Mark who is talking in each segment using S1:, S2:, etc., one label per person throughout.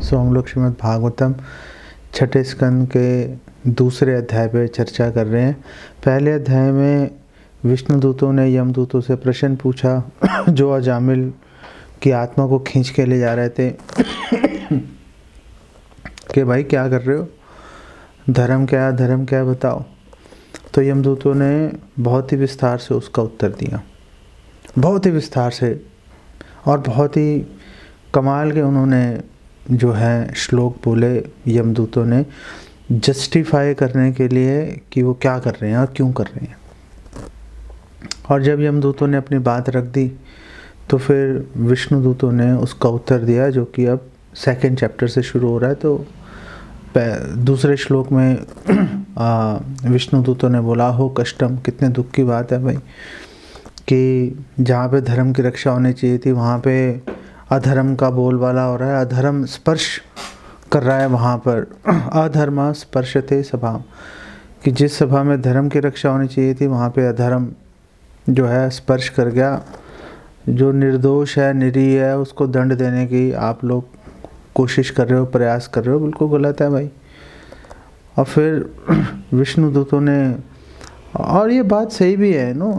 S1: सो हम लोग श्रीमद् भागवतम छठे स्कंद के दूसरे अध्याय पे चर्चा कर रहे हैं। पहले अध्याय में विष्णुदूतों ने यमदूतों से प्रश्न पूछा जो अजामिल की आत्मा को खींच के ले जा रहे थे कि भाई क्या कर रहे हो, धर्म क्या बताओ। तो यमदूतों ने बहुत ही विस्तार से उसका उत्तर दिया, बहुत ही विस्तार से, और बहुत ही कमाल के उन्होंने जो है श्लोक बोले यमदूतों ने, जस्टिफाई करने के लिए कि वो क्या कर रहे हैं और क्यों कर रहे हैं। और जब यमदूतों ने अपनी बात रख दी तो फिर विष्णुदूतों ने उसका उत्तर दिया, जो कि अब सेकंड चैप्टर से शुरू हो रहा है। तो दूसरे श्लोक में विष्णुदूतों ने बोला, हो कष्टम, कितने दुख की बात है भाई कि जहाँ पे धर्म की रक्षा होनी चाहिए थी वहाँ पे अधर्म का बोलबाला हो रहा है, अधर्म स्पर्श कर रहा है वहाँ पर। अधर्मा स्पर्शते सभा, कि जिस सभा में धर्म की रक्षा होनी चाहिए थी वहाँ पे अधर्म जो है स्पर्श कर गया। जो निर्दोष है, निरीह है, उसको दंड देने की आप लोग कोशिश कर रहे हो, प्रयास कर रहे हो, बिल्कुल गलत है भाई। और फिर विष्णुदूतों ने, और ये बात सही भी है नो,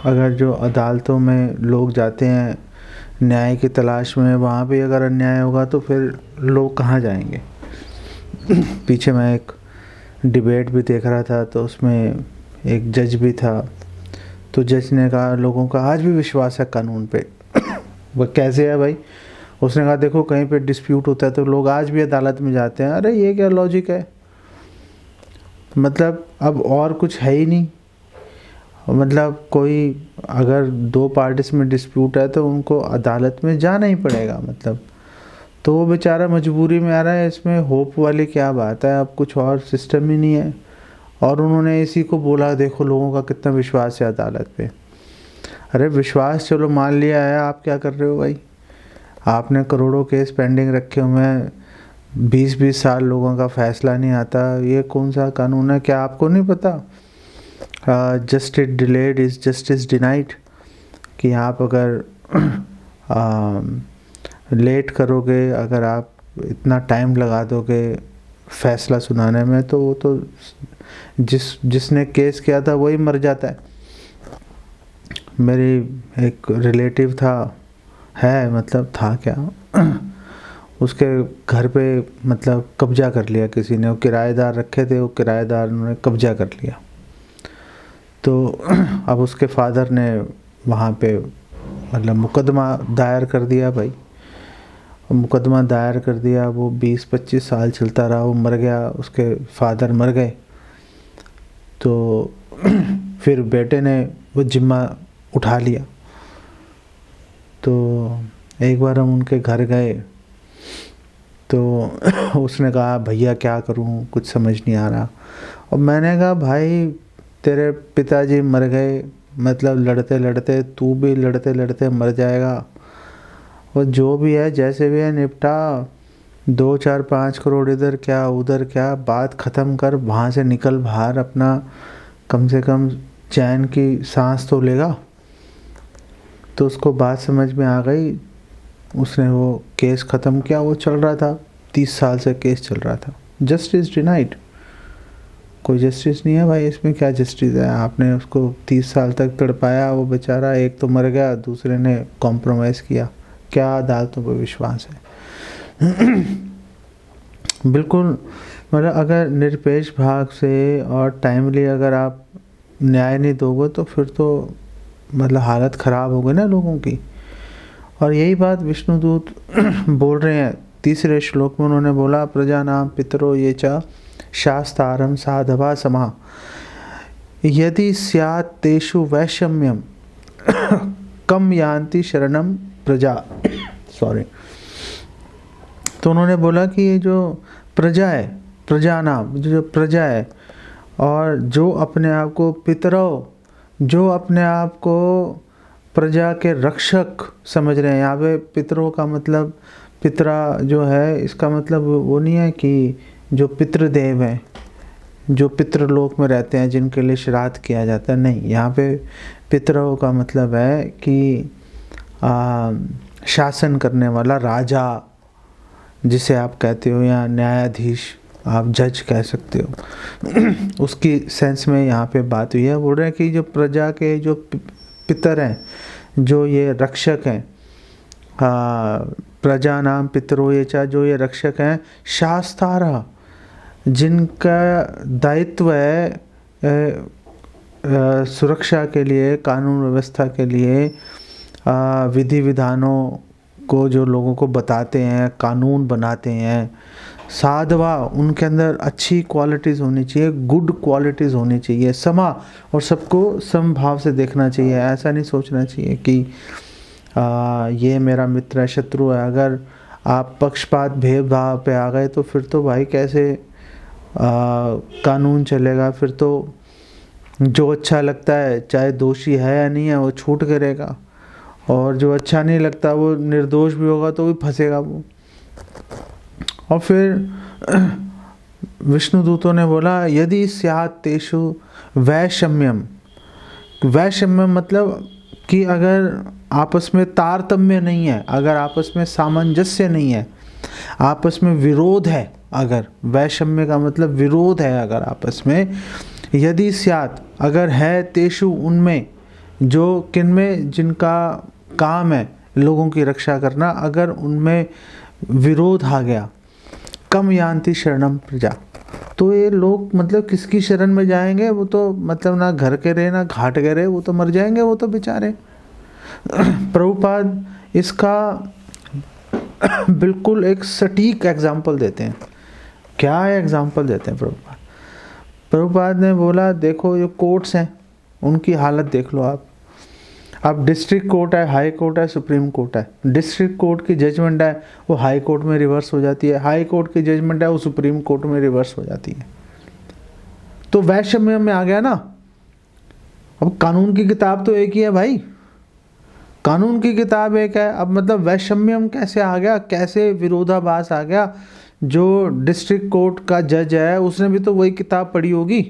S1: अगर जो अदालतों में लोग जाते हैं न्याय की तलाश में, वहाँ पे अगर अन्याय होगा तो फिर लोग कहाँ जाएंगे। पीछे मैं एक डिबेट भी देख रहा था, तो उसमें एक जज भी था। तो जज ने कहा, लोगों का आज भी विश्वास है कानून पे। वह कैसे है भाई? उसने कहा, देखो कहीं पे डिस्प्यूट होता है तो लोग आज भी अदालत में जाते हैं। अरे ये क्या लॉजिक है? मतलब अब और कुछ है ही नहीं। मतलब कोई अगर दो पार्टीज में डिस्प्यूट है तो उनको अदालत में जाना ही पड़ेगा। मतलब तो वो बेचारा मजबूरी में आ रहा है, इसमें होप वाली क्या बात है? अब कुछ और सिस्टम ही नहीं है। और उन्होंने इसी को बोला, देखो लोगों का कितना विश्वास है अदालत पे। अरे विश्वास चलो मान लिया है, आप क्या कर रहे हो भाई? आपने करोड़ों केस पेंडिंग रखे हुए हैं, 20-20 साल लोगों का फैसला नहीं आता। ये कौन सा कानून है? क्या आपको नहीं पता? Justice delayed is justice denied, कि आप अगर लेट करोगे, अगर आप इतना टाइम लगा दोगे फैसला सुनाने में, तो वो तो जिसने केस किया था वही मर जाता है। मेरी एक रिलेटिव था क्या उसके घर पे मतलब कब्जा कर लिया किसी ने। वो किराएदार रखे थे, वो किराएदार ने कब्जा कर लिया। तो अब उसके फादर ने वहाँ पे मतलब मुकदमा दायर कर दिया भाई। मुकदमा दायर कर दिया, वो 20-25 साल चलता रहा, वो मर गया, उसके फादर मर गए। तो फिर बेटे ने वो जिम्मा उठा लिया। तो एक बार हम उनके घर गए तो उसने कहा, भैया क्या करूं, कुछ समझ नहीं आ रहा। और मैंने कहा, भाई तेरे पिताजी मर गए, मतलब लड़ते लड़ते तू भी लड़ते लड़ते मर जाएगा। और जो भी है जैसे भी है निपटा, 2-4-5 करोड़ इधर क्या उधर क्या, बात ख़त्म कर, वहाँ से निकल बाहर, अपना कम से कम चैन की सांस तो लेगा। तो उसको बात समझ में आ गई। उसने वो केस ख़त्म किया। वो चल रहा था 30 साल से केस चल रहा था। जस्टिस डिनाइड, कोई जस्टिस नहीं है भाई इसमें। क्या जस्टिस है? आपने उसको 30 साल तक तड़पाया, वो बेचारा एक तो मर गया, दूसरे ने कॉम्प्रोमाइज़ किया। क्या अदालतों पर विश्वास है? बिल्कुल। मतलब अगर निरपेक्ष भाग से और टाइमली अगर आप न्याय नहीं दोगे तो फिर तो मतलब हालत ख़राब हो गई ना लोगों की। और यही बात विष्णुदूत बोल रहे हैं। तीसरे श्लोक में उन्होंने बोला, प्रजा नाम पितरो ये च शास्तारम साधवा समा यदि स्यात् तेषु वैषम्यम कम यान्ति शरणम प्रजा। सॉरी। तो उन्होंने बोला कि ये जो प्रजा है, प्रजा नाम जो प्रजा है, और जो अपने आप को पितरो, जो अपने आप को प्रजा के रक्षक समझ रहे हैं। यहाँ पे पितरों का मतलब, पितरा जो है इसका मतलब वो नहीं है कि जो पितृदेव हैं, जो पितृलोक में रहते हैं, जिनके लिए श्राद्ध किया जाता है, नहीं। यहाँ पे पितरों का मतलब है कि शासन करने वाला राजा जिसे आप कहते हो, या न्यायाधीश, आप जज कह सकते हो, उसकी सेंस में यहाँ पे बात हुई है। बोल रहे हैं कि जो प्रजा के जो पितर हैं, जो ये रक्षक हैं, प्रजा नाम पितरो ये चा, जो ये रक्षक हैं, शास्तारा, जिनका दायित्व है सुरक्षा के लिए, कानून व्यवस्था के लिए, विधि विधानों को जो लोगों को बताते हैं, कानून बनाते हैं, साधवा, उनके अंदर अच्छी क्वालिटीज़ होनी चाहिए, गुड क्वालिटीज़ होनी चाहिए, समा, और सबको समभाव से देखना चाहिए। ऐसा नहीं सोचना चाहिए कि ये मेरा मित्र है, शत्रु है। अगर आप पक्षपात भेदभाव पे आ गए तो फिर तो भाई कैसे कानून चलेगा। फिर तो जो अच्छा लगता है, चाहे दोषी है या नहीं है, वो छूट करेगा, और जो अच्छा नहीं लगता वो निर्दोष भी होगा तो भी फंसेगा वो। और फिर विष्णुदूतों ने बोला यदि स्यात् तेषु वैषम्यम। वैषम्यम मतलब कि अगर आपस में तारतम्य नहीं है, अगर आपस में सामंजस्य नहीं है, आपस में विरोध है, अगर वैषम्य का मतलब विरोध है अगर आपस में, यदि स्यात्, अगर है, तेषु, उनमें, जो किनमें, जिनका काम है लोगों की रक्षा करना, अगर उनमें विरोध आ गया, कम यान्ति शरणम प्रजा, तो ये लोग मतलब किसकी शरण में जाएंगे? वो तो मतलब ना घर के रहे ना घाट के रहे, वो तो मर जाएंगे वो तो बेचारे। प्रभुपाद इसका बिल्कुल एक सटीक एग्जाम्पल देते हैं। क्या एग्जाम्पल देते हैं प्रभुपाद? प्रभुपाद ने बोला देखो ये कोर्ट्स हैं, उनकी हालत देख लो आप। अब डिस्ट्रिक्ट कोर्ट है, हाई कोर्ट है, सुप्रीम कोर्ट है। डिस्ट्रिक्ट कोर्ट की जजमेंट है वो हाई कोर्ट में रिवर्स हो जाती है, हाई कोर्ट की जजमेंट है वो सुप्रीम कोर्ट में रिवर्स हो जाती है। तो वैषम्य में आ गया ना। अब कानून की किताब तो एक ही है भाई, कानून की किताब एक है। अब मतलब वैषम्यम कैसे आ गया, कैसे विरोधाभास आ गया? जो डिस्ट्रिक्ट कोर्ट का जज है उसने भी तो वही किताब पढ़ी होगी,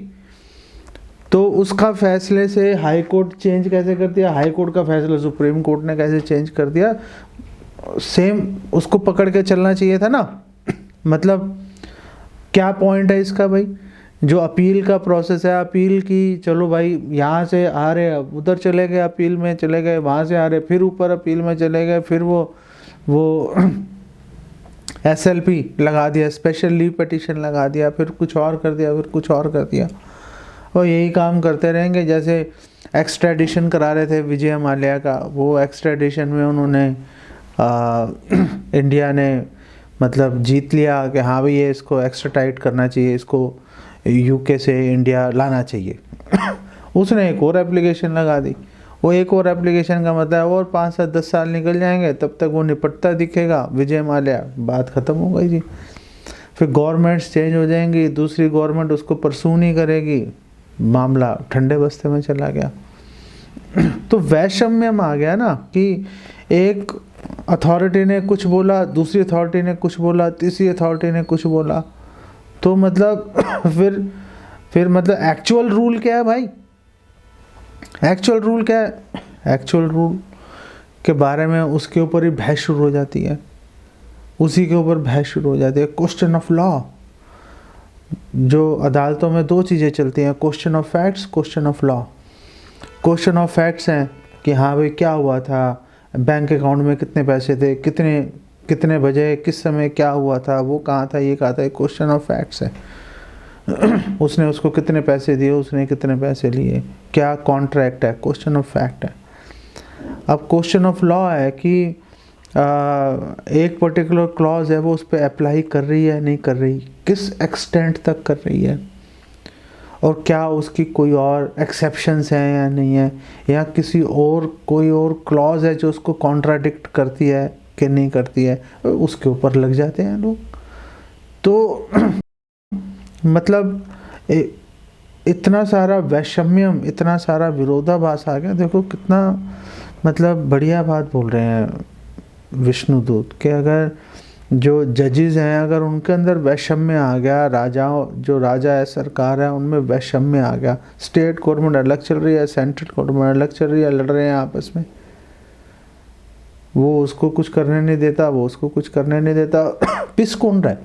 S1: तो उसका फैसले से हाई कोर्ट चेंज कैसे कर दिया, हाई कोर्ट का फैसला सुप्रीम कोर्ट ने कैसे चेंज कर दिया, सेम उसको पकड़ के चलना चाहिए था ना। मतलब क्या पॉइंट है इसका भाई? जो अपील का प्रोसेस है, अपील की, चलो भाई यहाँ से आ रहे, उधर चले गए, अपील में चले गए, वहाँ से आ रहे, फिर ऊपर अपील में चले गए, फिर वो SLP लगा दिया, स्पेशल लीव पिटीशन लगा दिया, फिर कुछ और कर दिया, फिर कुछ और कर दिया, और यही काम करते रहेंगे। जैसे एक्स्ट्रेडिशन करा रहे थे विजय माल्या का, वो एक्स्ट्रेडिशन में उन्होंने इंडिया ने मतलब जीत लिया कि हाँ भाई ये इसको एक्स्ट्राडाइट करना चाहिए, इसको UK से इंडिया लाना चाहिए। उसने एक और एप्लीकेशन लगा दी। वो एक और एप्लीकेशन का मतलब और 5 से 10 साल निकल जाएंगे, तब तक वो निपटता दिखेगा विजय माल्या, बात ख़त्म हो गई जी। फिर गवर्नमेंट्स चेंज हो जाएंगी, दूसरी गवर्नमेंट उसको परसू नहीं करेगी, मामला ठंडे बस्ते में चला गया। तो वैषम्य में आ गया ना कि एक अथॉरिटी ने कुछ बोला, दूसरी अथॉरिटी ने कुछ बोला, तीसरी अथॉरिटी ने कुछ बोला, तो मतलब फिर मतलब एक्चुअल रूल क्या है भाई? एक्चुअल रूल क्या है? एक्चुअल रूल के बारे में उसके ऊपर ही बहस शुरू हो जाती है, उसी के ऊपर बहस शुरू हो जाती है। क्वेश्चन ऑफ लॉ, जो अदालतों में 2 चीज़ें चलती हैं, question of facts, question of law. Question of facts हैं कि हाँ भाई क्या हुआ था, बैंक अकाउंट में कितने पैसे थे, कितने बजे, किस समय क्या हुआ था, वो कहाँ था, ये कहाँ था, क्वेश्चन ऑफ फैक्ट्स है। उसने उसको कितने पैसे दिए, उसने कितने पैसे लिए, क्या कॉन्ट्रैक्ट है, क्वेश्चन ऑफ फैक्ट है। अब क्वेश्चन ऑफ लॉ है कि एक पर्टिकुलर क्लॉज है वो उस पर अप्लाई कर रही है नहीं कर रही, किस एक्सटेंट तक कर रही है, और क्या उसकी कोई और एक्सेप्शंस हैं या नहीं है, या किसी और कोई और क्लॉज है जो उसको कॉन्ट्राडिक्ट करती है कि नहीं करती है, उसके ऊपर लग जाते हैं लोग। तो मतलब इतना सारा वैषम्यम, इतना सारा विरोधाभास आ गया। देखो कितना मतलब बढ़िया बात बोल रहे हैं विष्णुदूत कि अगर जो जजेस हैं अगर उनके अंदर वैषम्य आ गया, जो राजा है, सरकार है, उनमें वैषम्य आ गया, स्टेट गवर्नमेंट अलग चल रही है, सेंट्रल गवर्नमेंट अलग चल रही है, लड़ रहे हैं आपस में, वो उसको कुछ करने नहीं देता, वो उसको कुछ करने नहीं देता। पिस कौन रहा है,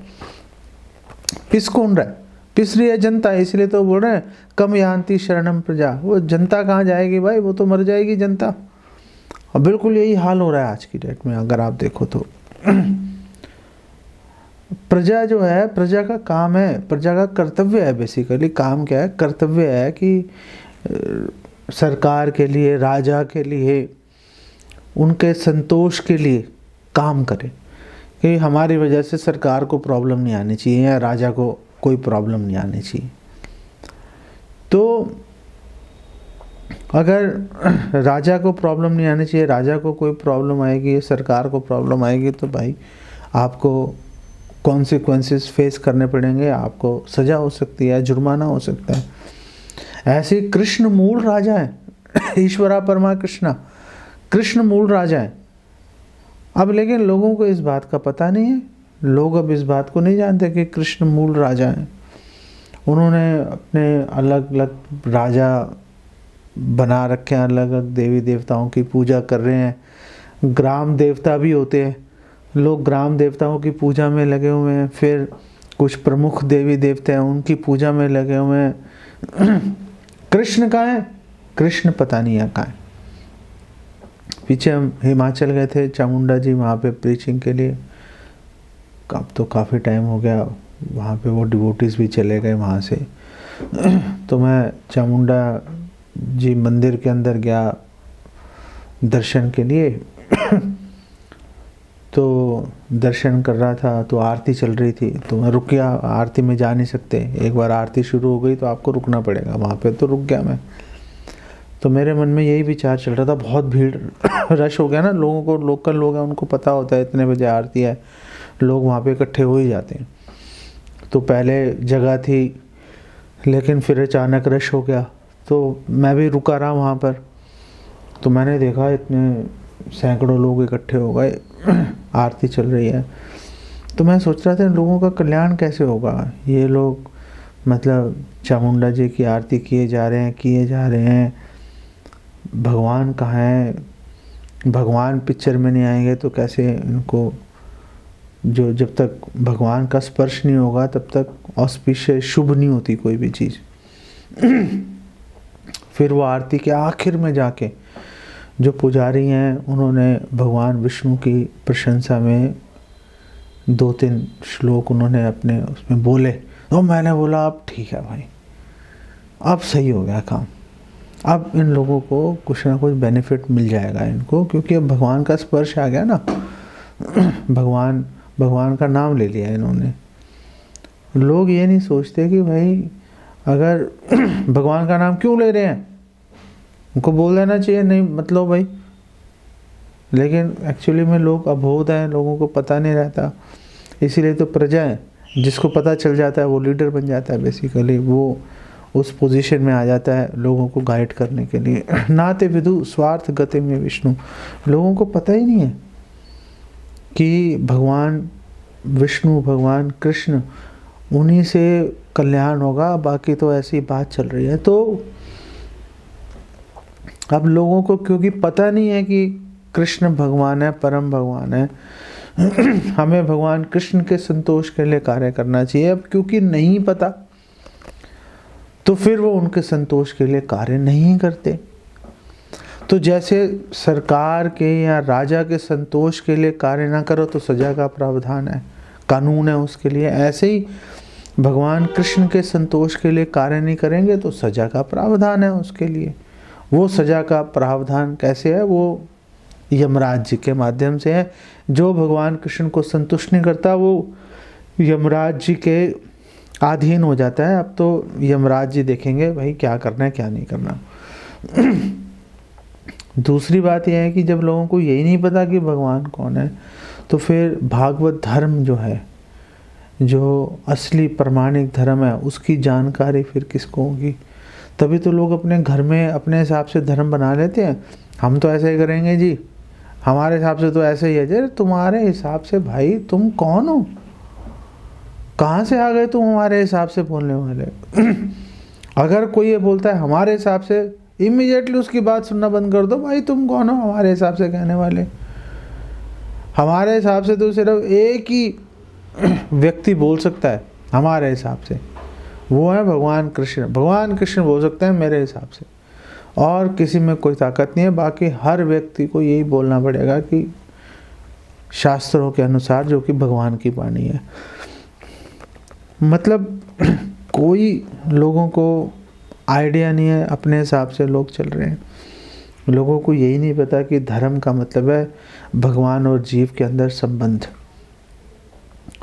S1: पिस कौन रहा है? पिस रही है जनता, इसलिए तो बोल रहे हैं कम यान्ति शरणम प्रजा। वो जनता कहाँ जाएगी भाई, वो तो मर जाएगी जनता। और बिल्कुल यही हाल हो रहा है आज की डेट में अगर आप देखो तो। प्रजा जो है, प्रजा का काम है, प्रजा का कर्तव्य है। बेसिकली काम क्या है, कर्तव्य है कि सरकार के लिए, राजा के लिए, उनके संतोष के लिए काम करे कि हमारी वजह से सरकार को प्रॉब्लम नहीं आनी चाहिए या राजा को कोई प्रॉब्लम नहीं आनी चाहिए। तो अगर राजा को प्रॉब्लम नहीं आनी चाहिए, राजा को कोई प्रॉब्लम आएगी, सरकार को प्रॉब्लम आएगी, तो भाई आपको कॉन्सिक्वेंसेस फेस करने पड़ेंगे, आपको सज़ा हो सकती है, जुर्माना हो सकता है। ऐसे कृष्ण मूल राजा है। ईश्वरा परमा कृष्णा, कृष्ण मूल राजा है। अब लेकिन लोगों को इस बात का पता नहीं है, लोग अब इस बात को नहीं जानते कि कृष्ण मूल राजा हैं। उन्होंने अपने अलग अलग राजा बना रखे हैं, अलग अलग देवी देवताओं की पूजा कर रहे हैं। ग्राम देवता भी होते हैं, लोग ग्राम देवताओं की पूजा में लगे हुए हैं। फिर कुछ प्रमुख देवी देवता हैं, उनकी पूजा में लगे हुए हैं। कृष्ण कहाँ है? कृष्ण पता नहीं है कहाँ है। पीछे हम हिमाचल गए थे, चामुंडा जी, वहाँ पे प्रीचिंग के लिए। अब तो काफ़ी टाइम हो गया, वहाँ पे वो डिवोटीज़ भी चले गए वहाँ से। तो मैं चामुंडा जी मंदिर के अंदर गया दर्शन के लिए। तो दर्शन कर रहा था तो आरती चल रही थी, तो मैं रुक गया। आरती में जा नहीं सकते, एक बार आरती शुरू हो गई तो आपको रुकना पड़ेगा वहाँ पे, तो रुक गया मैं। तो मेरे मन में यही विचार चल रहा था, बहुत भीड़ रश हो गया ना, लोगों को, लोकल लोग हैं उनको पता होता है इतने बजे आरती है, लोग वहाँ पे इकट्ठे हो ही जाते हैं। तो पहले जगह थी, लेकिन फिर अचानक रश हो गया, तो मैं भी रुका रहा वहाँ पर। तो मैंने देखा इतने सैकड़ों लोग इकट्ठे हो गए, आरती चल रही है। तो मैं सोच रहा था लोगों का कल्याण कैसे होगा। ये लोग मतलब चामुंडा जी की आरती किए जा रहे हैं, भगवान कहाँ है? भगवान पिक्चर में नहीं आएंगे तो कैसे इनको, जो जब तक भगवान का स्पर्श नहीं होगा तब तक ऑस्पिशियस, शुभ नहीं होती कोई भी चीज़। फिर वो आरती के आखिर में जाके जो पुजारी हैं उन्होंने भगवान विष्णु की प्रशंसा में 2-3 श्लोक उन्होंने अपने उसमें बोले। तो मैंने बोला अब ठीक है भाई, अब सही हो गया काम, अब इन लोगों को कुछ ना कुछ बेनिफिट मिल जाएगा इनको, क्योंकि अब भगवान का स्पर्श आ गया ना। भगवान का नाम ले लिया इन्होंने। लोग ये नहीं सोचते कि भाई अगर भगवान का नाम क्यों ले रहे हैं, उनको बोल देना चाहिए नहीं मतलब भाई। लेकिन एक्चुअली में लोग अबोध हैं, लोगों को पता नहीं रहता। इसीलिए तो प्रजा है, जिसको पता चल जाता है वो लीडर बन जाता है। बेसिकली वो उस पोजीशन में आ जाता है लोगों को गाइड करने के लिए। नाते विदु स्वार्थ गति में विष्णु, लोगों को पता ही नहीं है कि भगवान विष्णु, भगवान कृष्ण, उन्हीं से कल्याण होगा, बाकी तो ऐसी बात चल रही है। तो अब लोगों को क्योंकि पता नहीं है कि कृष्ण भगवान है, परम भगवान है, हमें भगवान कृष्ण के संतोष के लिए कार्य करना चाहिए। अब क्योंकि नहीं पता तो फिर वो उनके संतोष के लिए कार्य नहीं करते। तो जैसे सरकार के या राजा के संतोष के लिए कार्य ना करो तो सजा का प्रावधान है, कानून है उसके लिए, ऐसे ही भगवान कृष्ण के संतोष के लिए कार्य नहीं करेंगे तो सजा का प्रावधान है उसके लिए। वो सजा का प्रावधान कैसे है? वो यमराज जी के माध्यम से है। जो भगवान कृष्ण को संतुष्ट नहीं करता वो यमराज जी के अधीन हो जाता है। अब तो यमराज जी देखेंगे भाई क्या करना है क्या नहीं करना। दूसरी बात यह है कि जब लोगों को यही नहीं पता कि भगवान कौन है, तो फिर भागवत धर्म जो है, जो असली प्रमाणिक धर्म है, उसकी जानकारी फिर किसको होगी? तभी तो लोग अपने घर में अपने हिसाब से धर्म बना लेते हैं। हम तो ऐसे ही करेंगे जी, हमारे हिसाब से तो ऐसे ही है जी। तुम्हारे हिसाब से भाई तुम कौन हो? कहाँ से आ गए तुम हमारे हिसाब से बोलने वाले? अगर कोई ये बोलता है हमारे हिसाब से, इमीडिएटली उसकी बात सुनना बंद कर दो। भाई तुम कौन हो हमारे हिसाब से कहने वाले? हमारे हिसाब से तो सिर्फ एक ही व्यक्ति बोल सकता है हमारे हिसाब से, वो है भगवान कृष्ण। भगवान कृष्ण बोल सकते हैं मेरे हिसाब से, और किसी में कोई ताकत नहीं है। बाकी हर व्यक्ति को यही बोलना पड़ेगा कि शास्त्रों के अनुसार, जो कि भगवान की वाणी है। मतलब कोई लोगों को आइडिया नहीं है, अपने हिसाब से लोग चल रहे हैं। लोगों को यही नहीं पता कि धर्म का मतलब है भगवान और जीव के अंदर संबंध।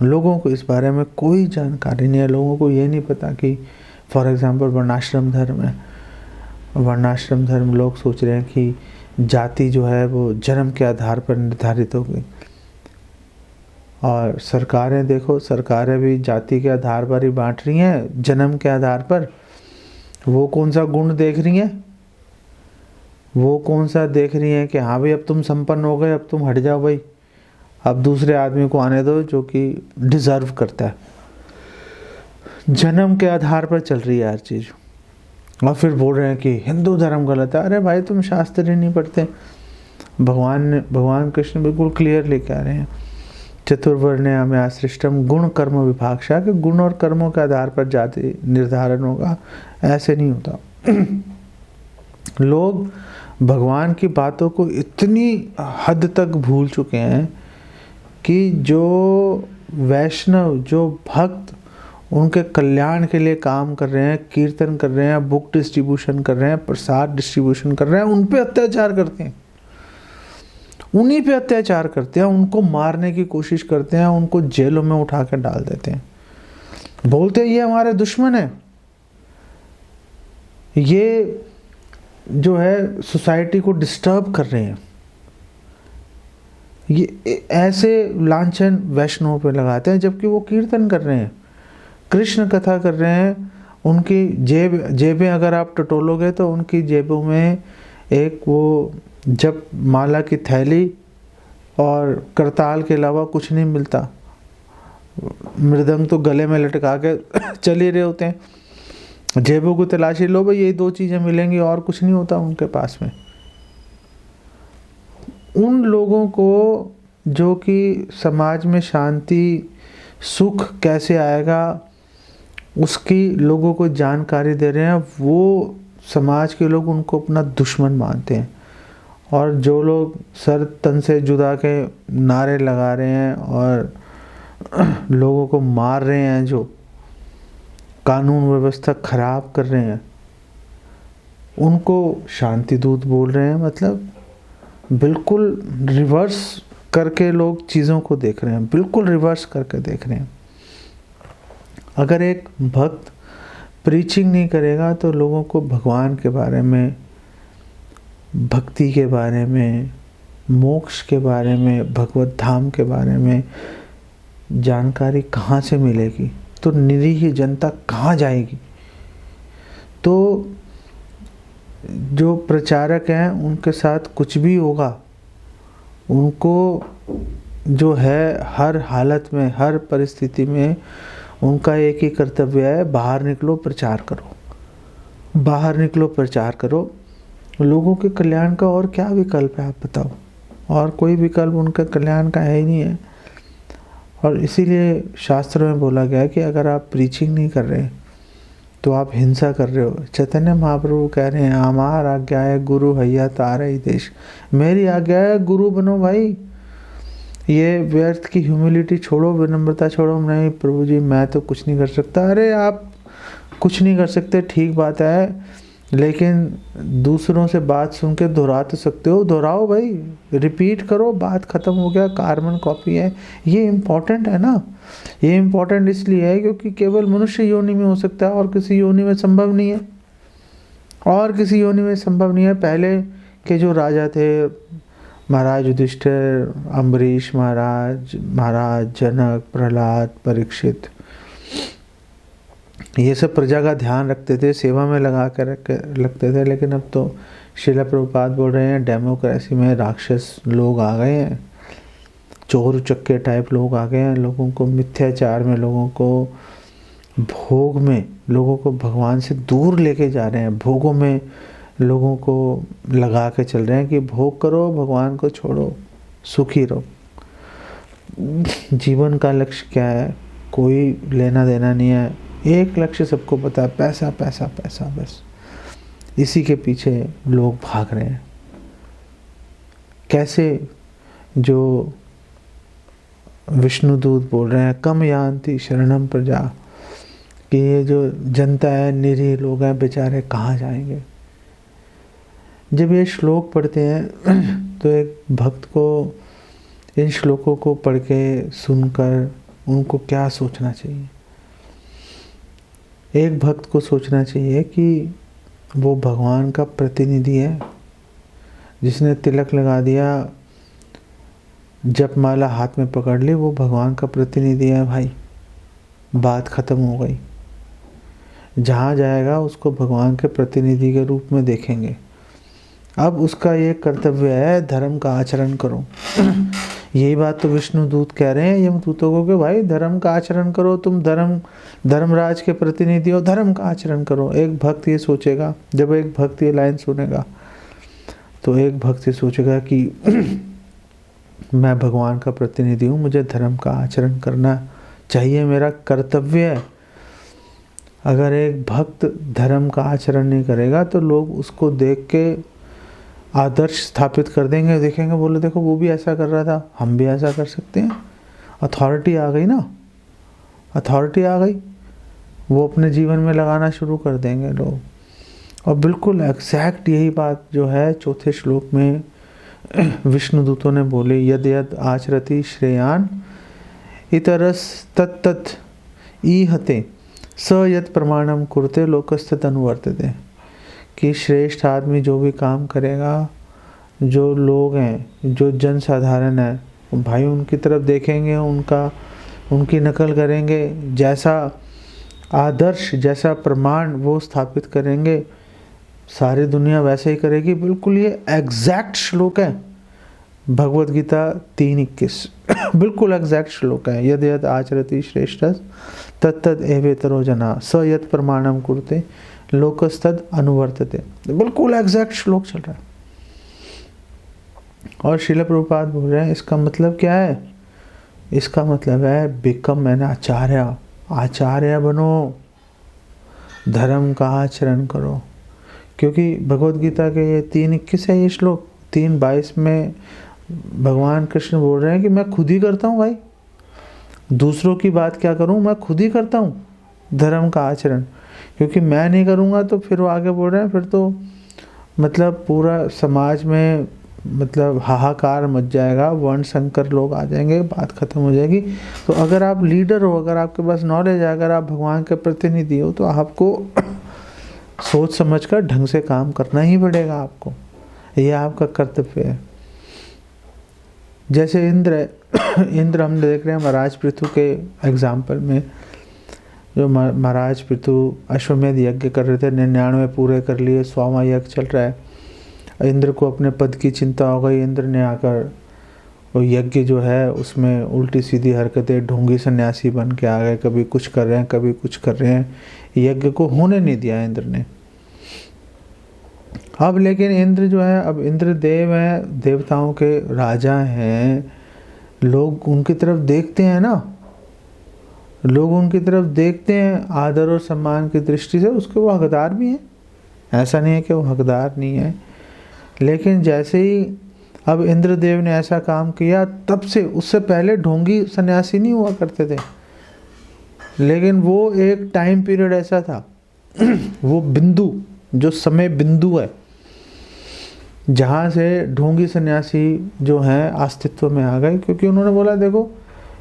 S1: लोगों को इस बारे में कोई जानकारी नहीं है। लोगों को ये नहीं पता कि फॉर एग्जांपल वर्णाश्रम धर्म है। वर्णाश्रम धर्म लोग सोच रहे हैं कि जाति जो है वो जन्म के आधार पर निर्धारित होगी, और सरकारें देखो, सरकारें भी जाति के आधार पर ही बांट रही हैं, जन्म के आधार पर। वो कौन सा गुण देख रही हैं? वो कौन सा देख रही हैं कि हाँ भाई अब तुम संपन्न हो गए, अब तुम हट जाओ भाई, अब दूसरे आदमी को आने दो जो कि डिजर्व करता है। जन्म के आधार पर चल रही है हर चीज़। और फिर बोल रहे हैं कि हिंदू धर्म गलत है। अरे भाई तुम शास्त्र ही नहीं पढ़ते। भगवान कृष्ण बिल्कुल क्लियरली कह रहे हैं, चतुर्वर्ण्यम आश्रिष्टम गुण कर्म विभाक्षा, के गुण और कर्मों के आधार पर जाति निर्धारण होगा। ऐसे नहीं होता। लोग भगवान की बातों को इतनी हद तक भूल चुके हैं कि जो वैष्णव, जो भक्त उनके कल्याण के लिए काम कर रहे हैं, कीर्तन कर रहे हैं, बुक डिस्ट्रीब्यूशन कर रहे हैं, प्रसाद डिस्ट्रीब्यूशन कर रहे हैं, उन पे अत्याचार करते हैं। उन्हीं पे अत्याचार करते हैं, उनको मारने की कोशिश करते हैं, उनको जेलों में उठा कर डाल देते हैं। बोलते हैं ये हमारे दुश्मन है, ये जो है सोसाइटी को डिस्टर्ब कर रहे हैं। ये ऐसे लांछन वैष्णव पे लगाते हैं, जबकि वो कीर्तन कर रहे हैं, कृष्ण कथा कर रहे हैं। उनकी जेबें अगर आप टटोलोगे तो उनकी जेबों में एक वो जब माला की थैली और करताल के अलावा कुछ नहीं मिलता। मृदंग तो गले में लटका के चल ही रहे होते हैं। जेबों को तलाशी लो भाई, यही दो चीज़ें मिलेंगी, और कुछ नहीं होता उनके पास में। उन लोगों को जो कि समाज में शांति सुख कैसे आएगा उसकी लोगों को जानकारी दे रहे हैं, वो समाज के लोग उनको अपना दुश्मन मानते हैं। और जो लोग सर तन से जुदा के नारे लगा रहे हैं और लोगों को मार रहे हैं, जो कानून व्यवस्था खराब कर रहे हैं, उनको शांति दूत बोल रहे हैं। मतलब बिल्कुल रिवर्स करके लोग चीज़ों को देख रहे हैं, बिल्कुल रिवर्स करके देख रहे हैं। अगर एक भक्त प्रीचिंग नहीं करेगा तो लोगों को भगवान के बारे में, भक्ति के बारे में, मोक्ष के बारे में, भगवत धाम के बारे में जानकारी कहाँ से मिलेगी? तो निरीह जनता कहाँ जाएगी? तो जो प्रचारक हैं उनके साथ कुछ भी होगा, उनको जो है हर हालत में, हर परिस्थिति में उनका एक ही कर्तव्य है, बाहर निकलो प्रचार करो, बाहर निकलो प्रचार करो। लोगों के कल्याण का और क्या विकल्प है आप बताओ? और कोई विकल्प उनके कल्याण का है ही नहीं है। और इसीलिए शास्त्रों में बोला गया है कि अगर आप प्रीचिंग नहीं कर रहे तो आप हिंसा कर रहे हो। चैतन्य महाप्रभु कह रहे हैं, हमार आज्ञा है गुरु हैया तारा ही देश। मेरी आज्ञा है गुरु बनो भाई। ये व्यर्थ की ह्यूमिलिटी छोड़ो, विनम्रता छोड़ो। नहीं प्रभु जी मैं तो कुछ नहीं कर सकता। अरे आप कुछ नहीं कर सकते, ठीक बात है, लेकिन दूसरों से बात सुन के दोहरा तो सकते हो, दोहराओ भाई, रिपीट करो, बात ख़त्म हो गया, कार्बन कॉपी है। ये इम्पोर्टेंट है ना। ये इम्पोर्टेंट इसलिए है क्योंकि केवल मनुष्य योनि में हो सकता है, और किसी योनि में संभव नहीं है, और किसी योनि में संभव नहीं है। पहले के जो राजा थे, महाराज युधिष्ठिर, अम्बरीश महाराज, जनक, प्रहलाद, परीक्षित, ये सब प्रजा का ध्यान रखते थे, सेवा में लगा कर लगते थे। लेकिन अब तो श्रील प्रभुपाद बोल रहे हैं डेमोक्रेसी में राक्षस लोग आ गए हैं, चोर उचक्के टाइप लोग आ गए हैं। लोगों को मिथ्याचार में, लोगों को भोग में, लोगों को भगवान से दूर लेके जा रहे हैं। भोगों में लोगों को लगा के चल रहे हैं कि भोग करो, भगवान को छोड़ो, सुखी रहो। जीवन का लक्ष्य क्या है, कोई लेना देना नहीं है। एक लक्ष्य सबको पता है, पैसा पैसा पैसा, बस इसी के पीछे लोग भाग रहे हैं। कैसे जो विष्णुदूत बोल रहे हैं, कम यान्ति शरणम प्रजा, कि ये जो जनता है, निरीह लोग हैं बेचारे, कहाँ जाएंगे। जब ये श्लोक पढ़ते हैं तो एक भक्त को इन श्लोकों को पढ़ के सुनकर उनको क्या सोचना चाहिए। एक भक्त को सोचना चाहिए कि वो भगवान का प्रतिनिधि है, जिसने तिलक लगा दिया, जपमाला हाथ में पकड़ ली, वो भगवान का प्रतिनिधि है भाई, बात खत्म हो गई। जहाँ जाएगा उसको भगवान के प्रतिनिधि के रूप में देखेंगे। अब उसका ये कर्तव्य है, धर्म का आचरण करो। यही बात तो विष्णुदूत कह रहे हैं यमदूतों को कि भाई धर्म का आचरण करो, तुम धर्मराज के प्रतिनिधि हो, धर्म का आचरण करो। एक भक्त ये सोचेगा, जब एक भक्त ये लाइन सुनेगा तो एक भक्त ये सोचेगा कि मैं भगवान का प्रतिनिधि हूँ, मुझे धर्म का आचरण करना चाहिए, मेरा कर्तव्य है। अगर एक भक्त धर्म का आचरण नहीं करेगा तो लोग उसको देख के आदर्श स्थापित कर देंगे, देखेंगे, बोले देखो वो भी ऐसा कर रहा था, हम भी ऐसा कर सकते हैं। अथॉरिटी आ गई ना, अथॉरिटी आ गई, वो अपने जीवन में लगाना शुरू कर देंगे लोग। और बिल्कुल एग्जैक्ट यही बात जो है चौथे श्लोक में विष्णुदूतों ने बोली, यद यद आचरति श्रेयान इतरस तत्तत् ईहते स यद प्रमाणम कुरते लोकस्तत् अनुवर्तते, कि श्रेष्ठ आदमी जो भी काम करेगा, जो लोग हैं, जो जन साधारण है, भाई उनकी तरफ देखेंगे, उनकी नकल करेंगे, जैसा आदर्श जैसा प्रमाण वो स्थापित करेंगे, सारी दुनिया वैसे ही करेगी। बिल्कुल ये एग्जैक्ट श्लोक है भगवद गीता 3:21 बिल्कुल एग्जैक्ट श्लोक है। यद यद आचरति श्रेष्ठ तत्तद एवेतरो जना स यद प्रमाणम कुरते लोकस्तद अनुवर्तते। बिल्कुल एग्जैक्ट श्लोक चल रहा है। और श्रील प्रभुपाद बोल रहे हैं इसका मतलब क्या है, इसका मतलब है बिकम एन आचार्य, आचार्य बनो, धर्म का आचरण करो। क्योंकि भगवद गीता के ये 3:21 है ये श्लोक। 3:22 में भगवान कृष्ण बोल रहे हैं कि मैं खुद ही करता हूँ भाई, दूसरों की बात क्या करूँ, मैं खुद ही करता हूँ धर्म का आचरण। क्योंकि मैं नहीं करूँगा तो फिर वो आगे बोल रहे हैं, फिर तो मतलब पूरा समाज में मतलब हाहाकार मच जाएगा, वर्ण संकर लोग आ जाएंगे, बात खत्म हो जाएगी। तो अगर आप लीडर हो, अगर आपके पास नॉलेज है, अगर आप भगवान के प्रतिनिधि हो, तो आपको सोच समझकर ढंग से काम करना ही पड़ेगा आपको, ये आपका कर्तव्य है। जैसे इंद्र है, इंद्र हम देख रहे हैं महाराज पृथु के एग्जाम्पल में, जो महाराज पृथु अश्वमेध यज्ञ कर रहे थे, 99 पूरे कर लिए, 100वां यज्ञ चल रहा है। इंद्र को अपने पद की चिंता हो गई, इंद्र ने आकर वो यज्ञ जो है उसमें उल्टी सीधी हरकतें, ढोंगी सन्यासी बन के आ गए, कभी कुछ कर रहे हैं कभी कुछ कर रहे हैं, यज्ञ को होने नहीं दिया इंद्र ने। अब लेकिन इंद्र जो है, अब इंद्र देव हैं, देवताओं के राजा हैं, लोग उनकी तरफ देखते हैं ना, लोग उनकी तरफ देखते हैं आदर और सम्मान की दृष्टि से, उसके वो हकदार भी हैं, ऐसा नहीं है कि वो हकदार नहीं है। लेकिन जैसे ही अब इंद्रदेव ने ऐसा काम किया, तब से, उससे पहले ढोंगी सन्यासी नहीं हुआ करते थे, लेकिन वो एक टाइम पीरियड ऐसा था वो बिंदु, जो समय बिंदु है, जहाँ से ढोंगी सन्यासी जो हैं अस्तित्व में आ गए। क्योंकि उन्होंने बोला देखो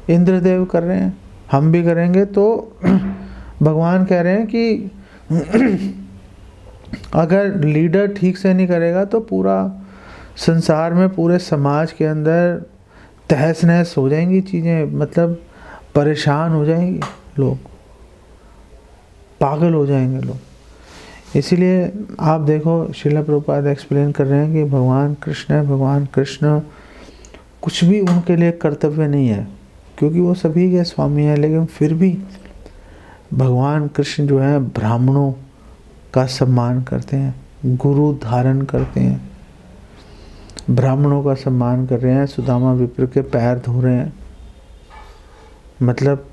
S1: इंद्रदेव कर रहे हैं, हम भी करेंगे। तो भगवान कह रहे हैं कि अगर लीडर ठीक से नहीं करेगा तो पूरा संसार में, पूरे समाज के अंदर तहस नहस हो जाएंगी चीज़ें, मतलब परेशान हो जाएंगे लोग, पागल हो जाएंगे लोग। इसीलिए आप देखो श्रील प्रभुपाद एक्सप्लेन कर रहे हैं कि भगवान कृष्ण है, भगवान कृष्ण कुछ भी उनके लिए कर्तव्य नहीं है, क्योंकि वो सभी के स्वामी हैं। लेकिन फिर भी भगवान कृष्ण जो है ब्राह्मणों का सम्मान करते हैं, गुरु धारण करते हैं, ब्राह्मणों का सम्मान कर रहे हैं, सुदामा विप्र के पैर धो रहे हैं, मतलब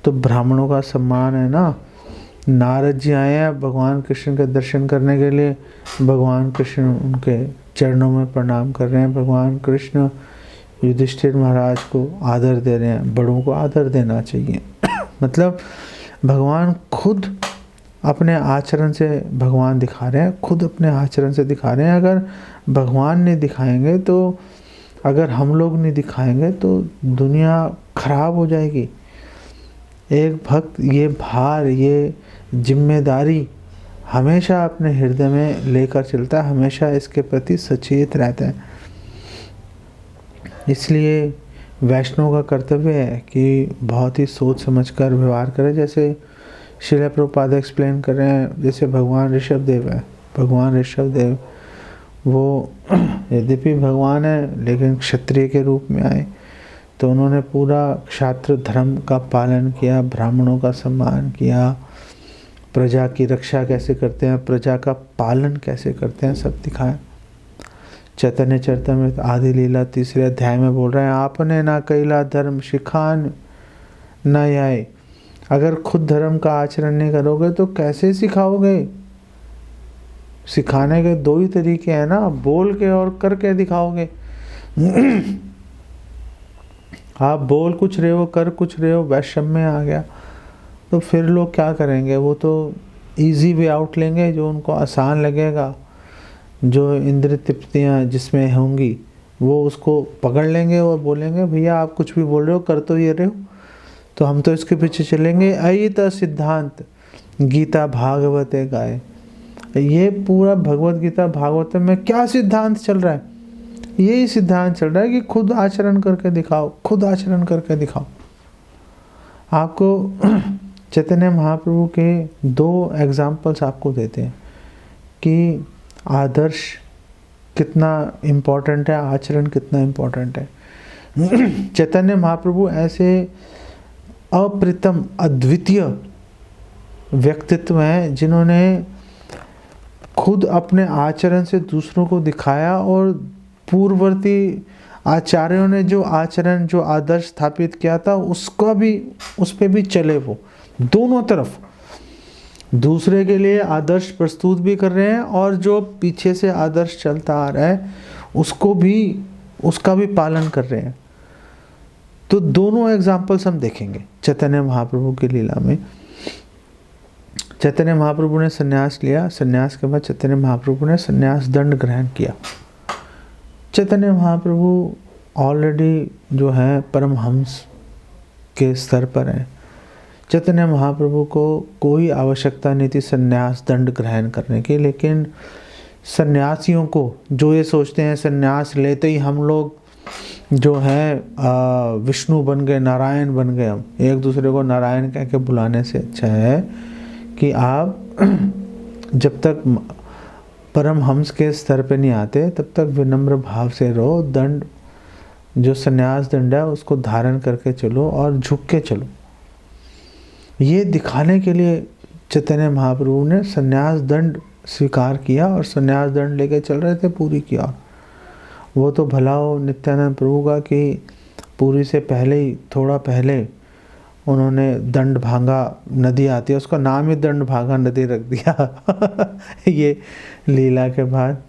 S1: तो ब्राह्मणों का सम्मान है ना। नारद जी आए हैं भगवान कृष्ण के दर्शन करने के लिए, भगवान कृष्ण उनके चरणों में प्रणाम कर रहे हैं। भगवान कृष्ण युधिष्ठिर महाराज को आदर दे रहे हैं, बड़ों को आदर देना चाहिए। मतलब भगवान खुद अपने आचरण से भगवान दिखा रहे हैं, खुद अपने आचरण से दिखा रहे हैं। अगर भगवान नहीं दिखाएंगे तो, अगर हम लोग नहीं दिखाएंगे तो दुनिया खराब हो जाएगी। एक भक्त ये भार, ये जिम्मेदारी हमेशा अपने हृदय में लेकर चलता है, हमेशा इसके प्रति सचेत रहता है। इसलिए वैष्णव का कर्तव्य है कि बहुत ही सोच समझकर व्यवहार करें। जैसे श्रील प्रभुपाद एक्सप्लेन कर रहे हैं, जैसे भगवान ऋषभ देव है, भगवान ऋषभ देव वो यद्यपि भगवान है लेकिन क्षत्रिय के रूप में आए, तो उन्होंने पूरा क्षात्र धर्म का पालन किया, ब्राह्मणों का सम्मान किया, प्रजा की रक्षा कैसे करते हैं, प्रजा का पालन कैसे करते हैं, सब दिखाया। चैतन्य चरितमृत आदि लीला 3 अध्याय में बोल रहे हैं, आपने ना कैला धर्म सिखान न आए। अगर खुद धर्म का आचरण नहीं करोगे तो कैसे सिखाओगे। सिखाने के 2 ही तरीके हैं ना, बोल के और करके दिखाओगे। आप बोल कुछ रहे हो, कर कुछ रहे हो, वैषम्य आ गया तो फिर लोग क्या करेंगे। वो तो इजी वे आउट लेंगे, जो उनको आसान लगेगा, जो इंद्रिय तृप्तियाँ जिसमें होंगी वो उसको पकड़ लेंगे और बोलेंगे भैया आप कुछ भी बोल रहे हो, कर तो ये रहे हो, तो हम तो इसके पीछे चलेंगे। अयित सिद्धांत गीता भागवते गाए। ये पूरा भगवत गीता भागवत में क्या सिद्धांत चल रहा है, यही सिद्धांत चल रहा है कि खुद आचरण करके दिखाओ, खुद आचरण करके दिखाओ। आपको चैतन्य महाप्रभु के 2 एग्जाम्पल्स आपको देते हैं कि आदर्श कितना इम्पोर्टेंट है, आचरण कितना इम्पोर्टेंट है। चैतन्य महाप्रभु ऐसे अप्रतिम अद्वितीय व्यक्तित्व हैं जिन्होंने खुद अपने आचरण से दूसरों को दिखाया, और पूर्ववर्ती आचार्यों ने जो आचरण, जो आदर्श स्थापित किया था उसका भी, उस पे भी चले। वो दोनों तरफ दूसरे के लिए आदर्श प्रस्तुत भी कर रहे हैं, और जो पीछे से आदर्श चलता आ रहा है उसको भी, उसका भी पालन कर रहे हैं। तो दोनों एग्जाम्पल्स हम देखेंगे चैतन्य महाप्रभु की लीला में। चैतन्य महाप्रभु ने संन्यास लिया, संन्यास के बाद चैतन्य महाप्रभु ने संन्यास दंड ग्रहण किया। चैतन्य महाप्रभु ऑलरेडी जो है परमहंस के स्तर पर हैं। चैतन्य महाप्रभु को कोई आवश्यकता नहीं थी संन्यास दंड ग्रहण करने की, लेकिन सन्यासियों को जो ये सोचते हैं संन्यास लेते ही हम लोग जो है विष्णु बन गए, नारायण बन गए, हम एक दूसरे को नारायण कह के बुलाने से अच्छा है कि आप जब तक परमहंस के स्तर पे नहीं आते तब तक विनम्र भाव से रहो। दंड जो संन्यास दंड है उसको धारण करके चलो और झुक के चलो। ये दिखाने के लिए चैतन्य महाप्रभु ने संन्यास दंड स्वीकार किया और संन्यास दंड लेके चल रहे थे पुरी की ओर। वो तो भला हो नित्यानंद प्रभु का कि पुरी से पहले ही, थोड़ा पहले उन्होंने दंड भांगा नदी आती है, उसका नाम ही दंड भांगा नदी रख दिया। ये लीला के बाद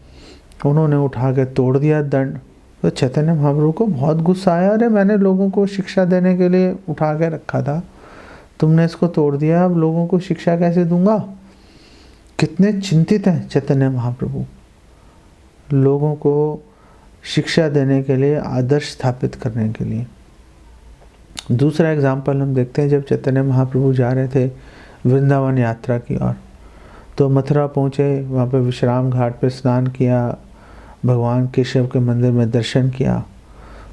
S1: उन्होंने उठा के तोड़ दिया दंड। तो चैतन्य महाप्रभु को बहुत गुस्सा आया, अरे मैंने लोगों को शिक्षा देने के लिए उठा के रखा था, तुमने इसको तोड़ दिया, अब लोगों को शिक्षा कैसे दूंगा। कितने चिंतित हैं चैतन्य महाप्रभु, लोगों को शिक्षा देने के लिए, आदर्श स्थापित करने के लिए। दूसरा एग्जाम्पल हम देखते हैं, जब चैतन्य महाप्रभु जा रहे थे वृंदावन यात्रा की ओर, तो मथुरा पहुँचे, वहाँ पे विश्राम घाट पे स्नान किया, भगवान केशव के मंदिर में दर्शन किया,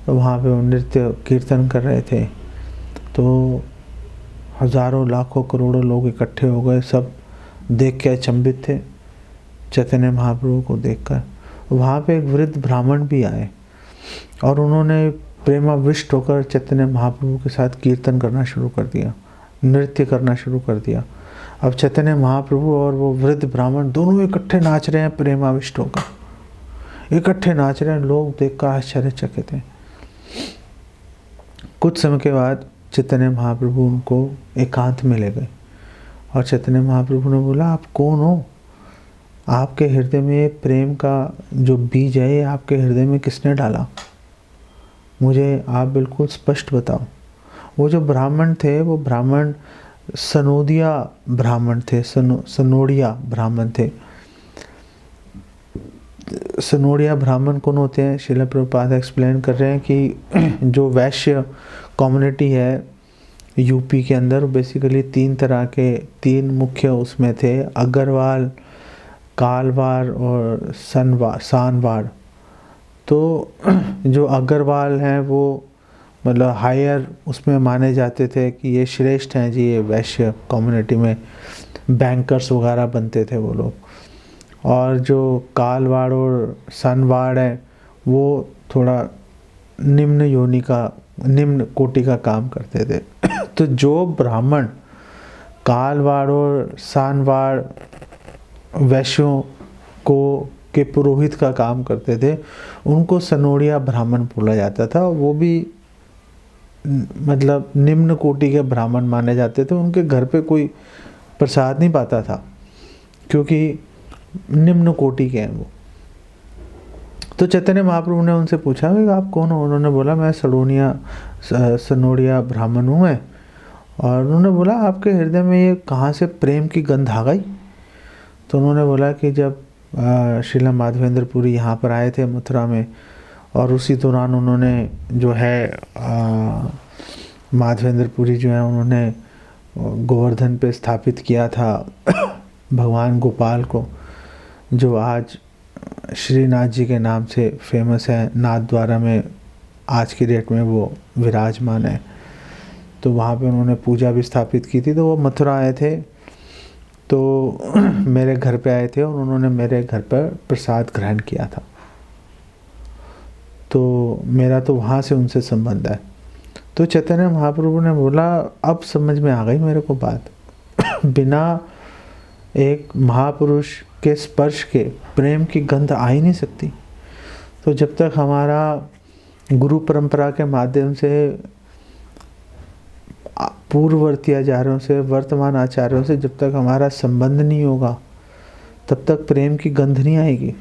S1: तो वहाँ पे वो नृत्य कीर्तन कर रहे थे, तो हज़ारों लाखों करोड़ों लोग इकट्ठे हो गए, सब देख के अचंभित थे चैतन्य महाप्रभु को देखकर। वहाँ पे एक वृद्ध ब्राह्मण भी आए और उन्होंने प्रेमाविष्ट होकर चैतन्य महाप्रभु के साथ कीर्तन करना शुरू कर दिया, नृत्य करना शुरू कर दिया। अब चैतन्य महाप्रभु और वो वृद्ध ब्राह्मण दोनों इकट्ठे नाच रहे हैं, प्रेमाविष्ट होकर इकट्ठे नाच रहे हैं, लोग देखकर आश्चर्यचकित हैं। कुछ समय के बाद चैतन्य महाप्रभु उनको एकांत में ले गए और चैतन्य महाप्रभु ने बोला, आप कौन हो? आपके हृदय में ये प्रेम का जो बीज है, ये आपके हृदय में किसने डाला? मुझे आप बिल्कुल स्पष्ट बताओ। वो जो ब्राह्मण थे, वो ब्राह्मण सनोदिया ब्राह्मण थे, सनोडिया ब्राह्मण थे। सनोडिया ब्राह्मण कौन होते हैं? श्रील प्रभुपाद एक्सप्लेन कर रहे हैं कि जो वैश्य कम्युनिटी है यूपी के अंदर, बेसिकली तीन मुख्य उसमें थे, अग्रवाल, कालवाड़ और सानवाड़। तो जो अग्रवाल हैं वो मतलब हायर उसमें माने जाते थे कि ये श्रेष्ठ हैं जी, ये वैश्य कम्युनिटी में बैंकर्स वगैरह बनते थे वो लोग। और जो कालवाड़ और सानवाड़ है वो थोड़ा निम्न कोटि का काम करते थे। तो जो ब्राह्मण कालवाड़ और सानवाड़ वैश्यों के पुरोहित का काम करते थे, उनको सनोडिया ब्राह्मण बोला जाता था। वो भी मतलब निम्न कोटि के ब्राह्मण माने जाते थे। उनके घर पे कोई प्रसाद नहीं पाता था क्योंकि निम्न कोटि के हैं वो। तो चैतन्य महाप्रभु ने उनसे पूछा कि आप कौन हो? उन्होंने बोला, मैं सनोडिया ब्राह्मण हूँ मैं। और उन्होंने बोला, आपके हृदय में ये कहाँ से प्रेम की गंध आ गई? तो उन्होंने बोला कि जब श्रीला माधवेंद्र पुरी यहाँ पर आए थे मथुरा में, और उसी दौरान उन्होंने जो है माधवेंद्र पुरी जो है उन्होंने गोवर्धन पे स्थापित किया था भगवान गोपाल को, जो आज श्रीनाथ जी के नाम से फेमस है। नाथ द्वारा में आज की डेट में वो विराजमान है। तो वहाँ पे उन्होंने पूजा भी स्थापित की थी। तो वो मथुरा आए थे, तो मेरे घर पे आए थे और उन्होंने मेरे घर पर प्रसाद ग्रहण किया था। तो मेरा तो वहाँ से उनसे संबंध है। तो चैतन्य महाप्रभु ने बोला, अब समझ में आ गई मेरे को बात। बिना एक महापुरुष के स्पर्श के प्रेम की गंध आ ही नहीं सकती। तो जब तक हमारा गुरु परंपरा के माध्यम से पूर्ववर्ती आचार्यों से, वर्तमान आचार्यों से जब तक हमारा संबंध नहीं होगा, तब तक प्रेम की गंध नहीं आएगी।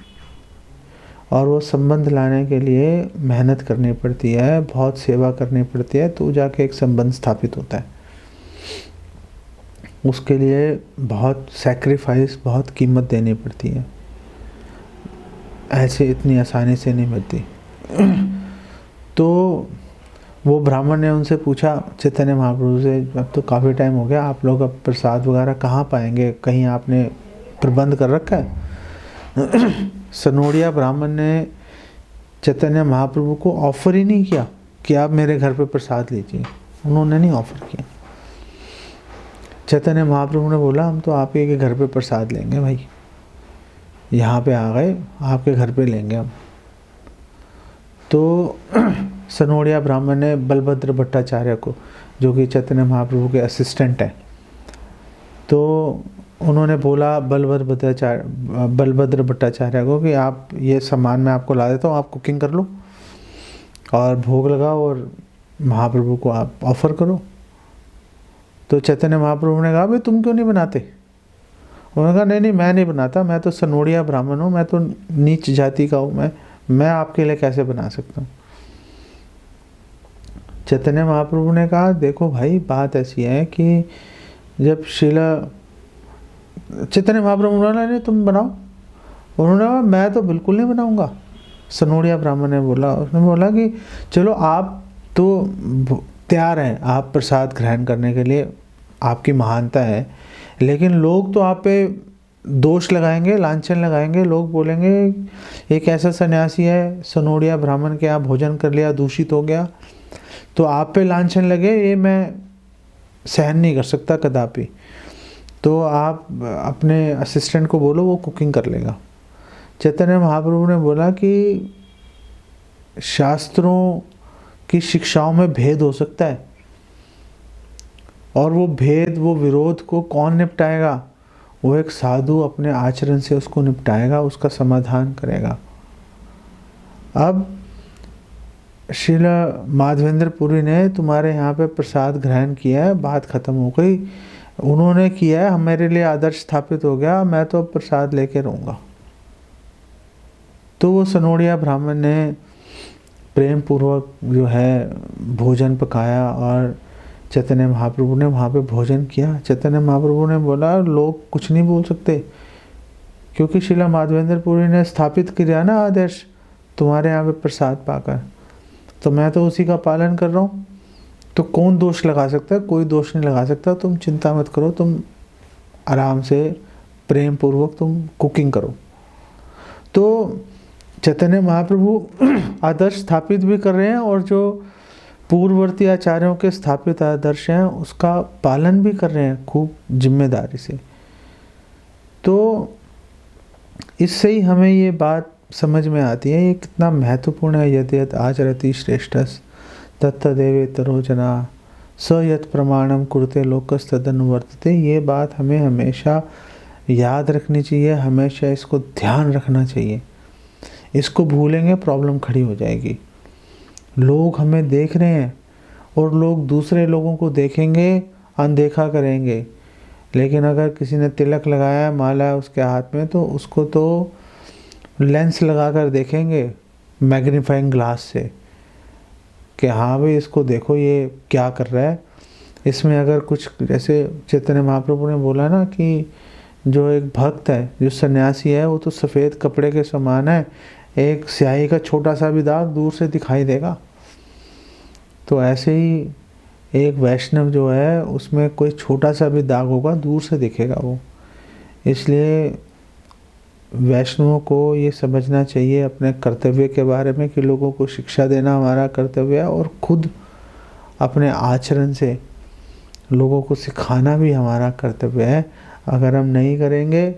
S1: और वो संबंध लाने के लिए मेहनत करनी पड़ती है, बहुत सेवा करनी पड़ती है, तो जाके एक संबंध स्थापित होता है। उसके लिए बहुत सैक्रिफाइस, बहुत कीमत देनी पड़ती है। ऐसे इतनी आसानी से नहीं मिलती। तो वो ब्राह्मण ने उनसे पूछा चैतन्य महाप्रभु से, अब तो काफ़ी टाइम हो गया, आप लोग अब प्रसाद वगैरह कहाँ पाएंगे? कहीं आपने प्रबंध कर रखा है? सनोडिया ब्राह्मण ने चैतन्य महाप्रभु को ऑफर ही नहीं किया कि आप मेरे घर पे प्रसाद लीजिए। उन्होंने नहीं ऑफर किया। चैतन्य महाप्रभु ने बोला, हम तो आप ही के घर पे प्रसाद लेंगे भाई, यहाँ पे आ गए, आपके घर पे लेंगे हम। तो सनोडिया ब्राह्मण ने बलभद्र भट्टाचार्य को, जो कि चैतन्य महाप्रभु के असिस्टेंट हैं, तो उन्होंने बोला बलभद्र भट्टाचार्य को कि आप ये सामान मैं आपको ला देता हूँ, आप कुकिंग कर लो और भोग लगाओ और महाप्रभु को आप ऑफ़र करो। तो चैतन्य महाप्रभु ने कहा, भाई तुम क्यों नहीं बनाते? उन्होंने कहा, नहीं मैं नहीं बनाता, मैं तो सनोडिया ब्राह्मण हूँ, मैं तो नीच जाति का हूँ, मैं आपके लिए कैसे बना सकता हूँ? चैतन्य महाप्रभु ने कहा, देखो भाई बात ऐसी है कि जब चैतन्य महाप्रभु ने, नहीं तुम बनाओ। उन्होंने कहा, मैं तो बिल्कुल नहीं बनाऊंगा। सनोडिया ब्राह्मण ने बोला, उसने बोला कि चलो आप तो तैयार हैं, आप प्रसाद ग्रहण करने के लिए, आपकी महानता है, लेकिन लोग तो आप पे दोष लगाएंगे, लांछन लगाएंगे। लोग बोलेंगे एक ऐसा सन्यासी है, सनोडिया ब्राह्मण के यहाँ भोजन कर लिया, दूषित हो गया, तो आप पे लांछन लगे, ये मैं सहन नहीं कर सकता कदापि। तो आप अपने असिस्टेंट को बोलो, वो कुकिंग कर लेगा। चैतन्य महाप्रभु ने बोला कि शास्त्रों की शिक्षाओं में भेद हो सकता है, और वो भेद, वो विरोध को कौन निपटाएगा? वो एक साधु अपने आचरण से उसको निपटाएगा, उसका समाधान करेगा। अब शिला माधवेंद्र पुरी ने तुम्हारे यहाँ पे प्रसाद ग्रहण किया है, बात खत्म हो गई, उन्होंने किया है, मेरे लिए आदर्श स्थापित हो गया, मैं तो अब प्रसाद लेके रहूँगा। तो वो सनोड़िया ब्राह्मण ने प्रेम पूर्वक जो है भोजन पकाया और चैतन्य महाप्रभु ने वहाँ पे भोजन किया। चैतन्य महाप्रभु ने बोला लोग कुछ नहीं बोल सकते, क्योंकि शिला माधवेंद्र पुरी ने स्थापित किया ना आदर्श तुम्हारे यहाँ पे प्रसाद पाकर, तो मैं तो उसी का पालन कर रहा हूँ। तो कौन दोष लगा सकता है? कोई दोष नहीं लगा सकता। तुम चिंता मत करो, तुम आराम से प्रेम पूर्वक तुम कुकिंग करो। तो चैतन्य महाप्रभु आदर्श स्थापित भी कर रहे हैं और जो पूर्ववर्ती आचार्यों के स्थापित आदर्श हैं उसका पालन भी कर रहे हैं खूब जिम्मेदारी से। तो इससे ही हमें ये बात समझ में आती है ये कितना महत्वपूर्ण है। यद्यत आचरति श्रेष्ठस तत्तदेवेतरो जना स यत् प्रमाणम कुरुते लोकस्तदनुवर्तते। ये बात हमें हमेशा याद रखनी चाहिए, हमेशा इसको ध्यान रखना चाहिए। इसको भूलेंगे प्रॉब्लम खड़ी हो जाएगी। लोग हमें देख रहे हैं और लोग दूसरे लोगों को देखेंगे, अनदेखा करेंगे, लेकिन अगर किसी ने तिलक लगाया, माला है उसके हाथ में, तो उसको तो लेंस लगा कर देखेंगे मैग्नीफाइंग ग्लास से कि हाँ भाई इसको देखो ये क्या कर रहा है। इसमें अगर कुछ, जैसे चैतन्य महाप्रभु ने बोला ना कि जो एक भक्त है, जो सन्यासी है, वो तो सफ़ेद कपड़े के समान है, एक स्याही का छोटा सा भी दाग दूर से दिखाई देगा। तो ऐसे ही एक वैष्णव जो है उसमें कोई छोटा सा भी दाग होगा दूर से दिखेगा वो। इसलिए वैष्णवों को ये समझना चाहिए अपने कर्तव्य के बारे में कि लोगों को शिक्षा देना हमारा कर्तव्य है और खुद अपने आचरण से लोगों को सिखाना भी हमारा कर्तव्य है। अगर हम नहीं करेंगे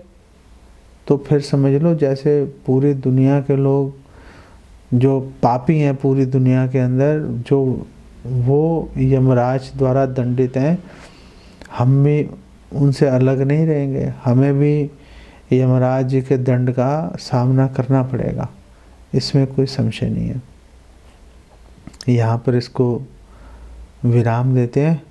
S1: तो फिर समझ लो जैसे पूरी दुनिया के लोग जो पापी हैं पूरी दुनिया के अंदर, जो वो यमराज द्वारा दंडित हैं, हम भी उनसे अलग नहीं रहेंगे, हमें भी यमराज जी के दंड का सामना करना पड़ेगा, इसमें कोई संशय नहीं है। यहाँ पर इसको विराम देते हैं।